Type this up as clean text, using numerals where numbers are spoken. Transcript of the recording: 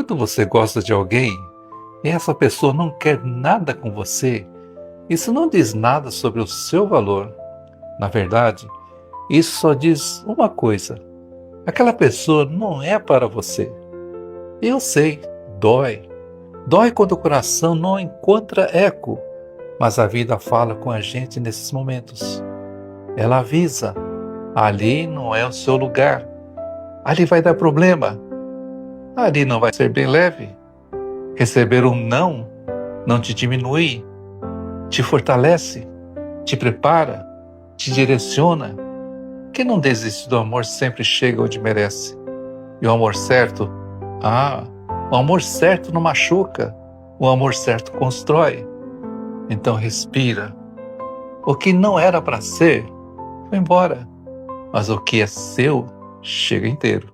Quando você gosta de alguém e essa pessoa não quer nada com você, isso não diz nada sobre o seu valor. Na verdade, isso só diz uma coisa: aquela pessoa não é para você. Eu sei, dói. Dói quando o coração não encontra eco, mas a vida fala com a gente nesses momentos. Ela avisa: ali não é o seu lugar. Ali vai dar problema. Ali não vai ser bem leve. Receber um não te diminui, te fortalece, te prepara, te direciona. Quem não desiste do amor sempre chega onde merece. E o amor certo, o amor certo não machuca, o amor certo constrói. Então respira. O que não era para ser, foi embora. Mas o que é seu, chega inteiro.